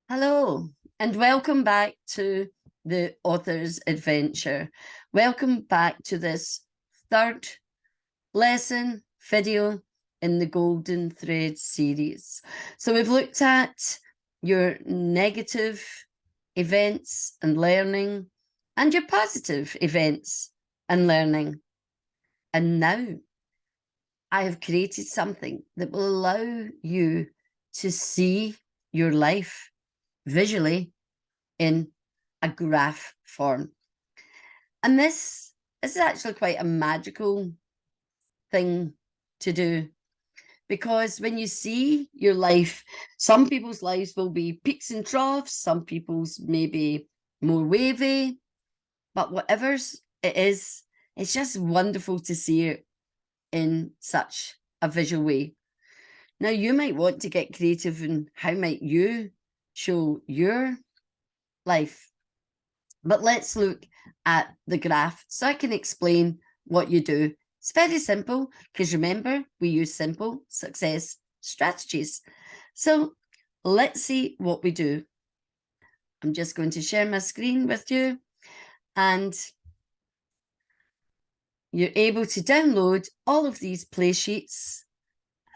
Hello, and welcome back to the author's adventure. Welcome back to this third lesson video in the Golden Thread series. So we've looked at your negative events and learning and your positive events and learning. And now I have created something that will allow you to see your life visually in a graph form. And this is actually quite a magical thing to do, because when you see your life, some people's lives will be peaks and troughs, some people's maybe more wavy, but whatever it is, it's just wonderful to see it in such a visual way. Now, you might want to get creative in how might you show your life. But let's look at the graph so I can explain what you do. It's very simple because remember, we use simple success strategies. So let's see what we do. I'm just going to share my screen with you, and you're able to download all of these play sheets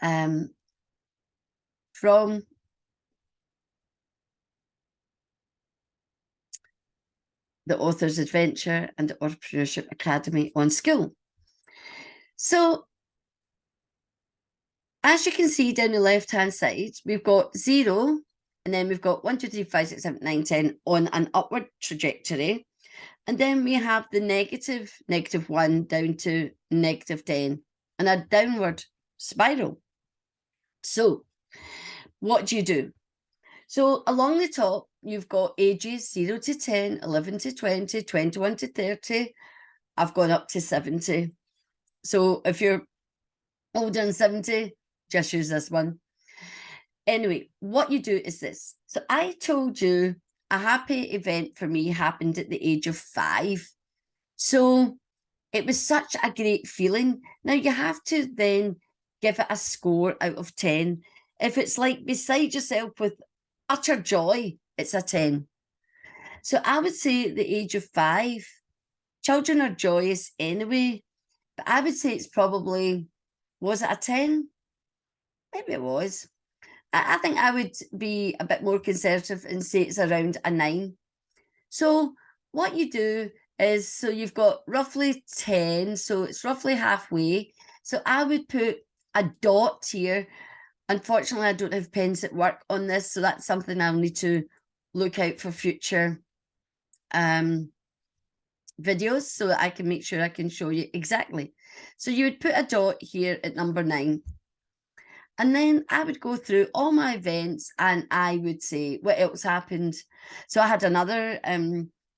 from the Author's Adventure and the Entrepreneurship Academy on Skill. So as you can see down the left-hand side, we've got 0, and then we've got 1, 2, 3, 5, 6, 7, 8, 9, 10 on an upward trajectory. And then we have the -1 down to -10, and a downward spiral. So what do you do? So along the top, you've got ages 0 to 10, 11 to 20, 21 to 30. I've gone up to 70. So if you're older than 70, just use this one. Anyway, what you do is this. So I told you a happy event for me happened at the age of 5. So it was such a great feeling. Now you have to then give it a score out of 10. If it's like beside yourself with utter joy, it's a 10. So I would say at the age of 5, children are joyous anyway, but I would say it's probably, was it a 10? Maybe it was. I think I would be a bit more conservative and say it's around a 9. So what you do is, so you've got roughly 10, so it's roughly halfway. So I would put a dot here. Unfortunately, I don't have pens that work on this, so that's something I'll need to look out for future videos so that I can make sure I can show you exactly. So you would put a dot here at number 9. And then I would go through all my events and I would say what else happened. So I had another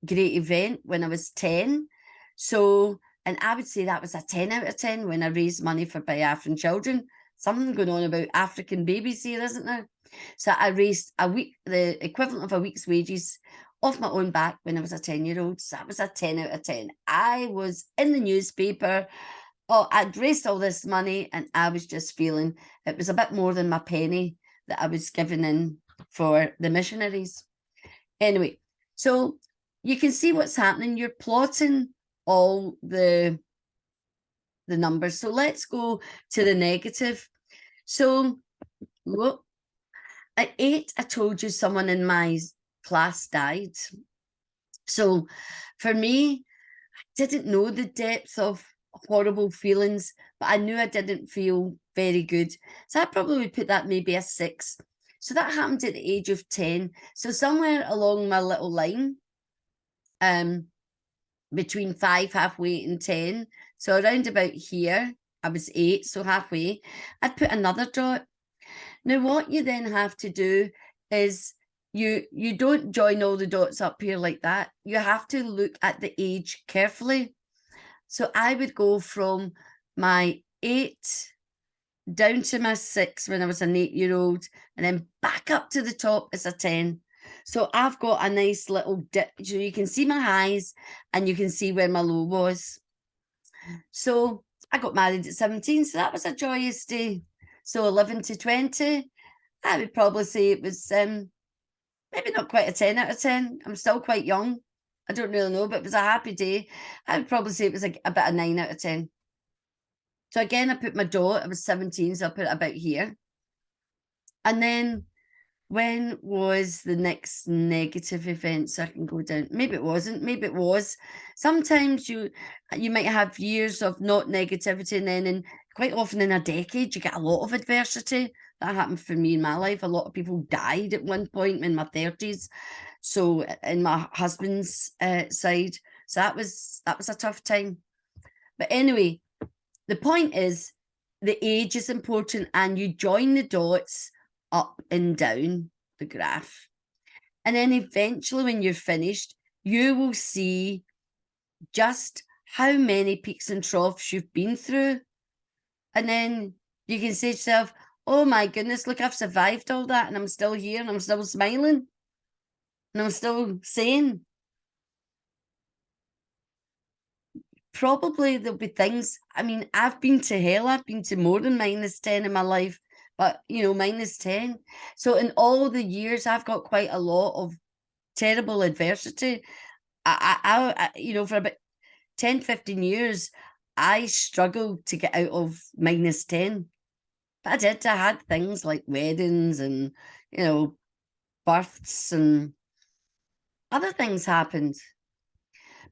great event when I was 10. So, and I would say that was a 10 out of 10 when I raised money for Biafran children. Something going on about African babies here, isn't there? So I raised the equivalent of a week's wages off my own back when I was a 10-year-old. So that was a 10 out of 10. I was in the newspaper. Oh, I'd raised all this money and I was just feeling it was a bit more than my penny that I was giving in for the missionaries. Anyway, so you can see what's happening. You're plotting all the numbers. So let's go to the negative. So look, at 8, I told you someone in my class died. So for me, I didn't know the depth of horrible feelings, but I knew I didn't feel very good. So I probably would put that maybe a 6. So that happened at the age of 10. So somewhere along my little line, between 5, halfway, and 10. So around about here, I was 8, so halfway. I'd put another dot. Now what you then have to do is you don't join all the dots up here like that. You have to look at the age carefully. So I would go from my 8 down to my 6 when I was an 8-year-old, and then back up to the top as a 10. So I've got a nice little dip. So you can see my highs and you can see where my low was. So I got married at 17, so that was a joyous day. So 11 to 20, I would probably say it was maybe not quite a 10 out of 10. I'm still quite young. I don't really know, but it was a happy day. I would probably say it was a bit of 9 out of 10. So again, I put my dot. I was 17, so I put it about here. And then when was the next negative event? So I can go down. Maybe it wasn't. Maybe it was. Sometimes you might have years of not negativity, and then quite often in a decade you get a lot of adversity. That happened for me in my life. A lot of people died at one point in my 30s. So in my husband's side, so that was a tough time. But anyway, the point is the age is important, and you join the dots up and down the graph. And then eventually, when you're finished, you will see just how many peaks and troughs you've been through. And then you can say to yourself, oh my goodness, look, I've survived all that, and I'm still here, and I'm still smiling, and I'm still sane. Probably there'll be things, I mean, I've been to hell, I've been to more than -10 in my life, but -10. So in all the years, I've got quite a lot of terrible adversity. For about 10, 15 years, I struggled to get out of -10. But I did. I had things like weddings and, births, and other things happened.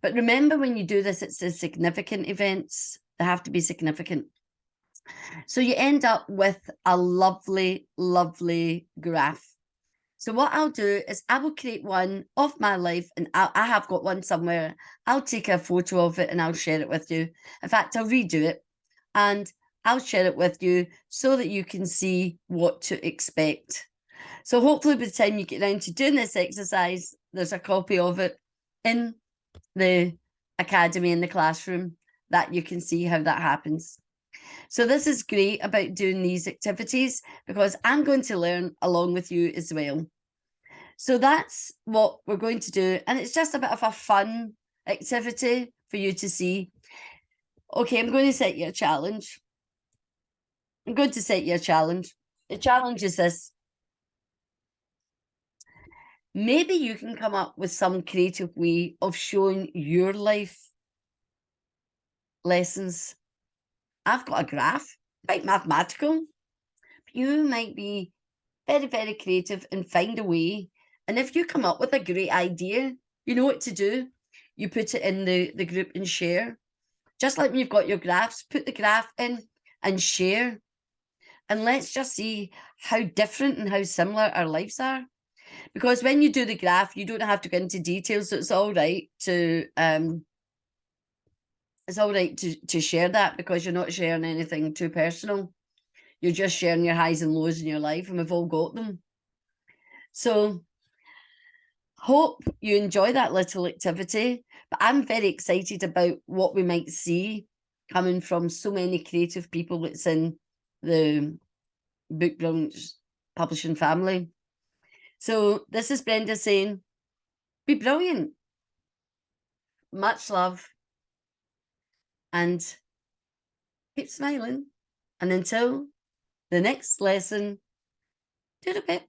But remember, when you do this, it's the significant events. They have to be significant. So you end up with a lovely, lovely graph. So what I'll do is I will create one of my life, and I have got one somewhere. I'll take a photo of it and I'll share it with you. In fact, I'll redo it and I'll share it with you so that you can see what to expect. So hopefully by the time you get around to doing this exercise, there's a copy of it in the academy, in the classroom, that you can see how that happens. So this is great about doing these activities, because I'm going to learn along with you as well. So that's what we're going to do. And it's just a bit of a fun activity for you to see. Okay, I'm going to set you a challenge. I'm going to set you a challenge. The challenge is this. Maybe you can come up with some creative way of showing your life lessons. I've got a graph, quite mathematical. You might be very, very creative and find a way. And if you come up with a great idea, you know what to do. You put it in the group and share. Just like when you've got your graphs, put the graph in and share. And let's just see how different and how similar our lives are. Because when you do the graph, you don't have to go into details. So it's all right to share that, because you're not sharing anything too personal. You're just sharing your highs and lows in your life, and we've all got them. So hope you enjoy that little activity, but I'm very excited about what we might see coming from so many creative people that's in the Book Brilliance Publishing family. So this is Brenda saying, be brilliant. Much love, and keep smiling. And until the next lesson, do the pip.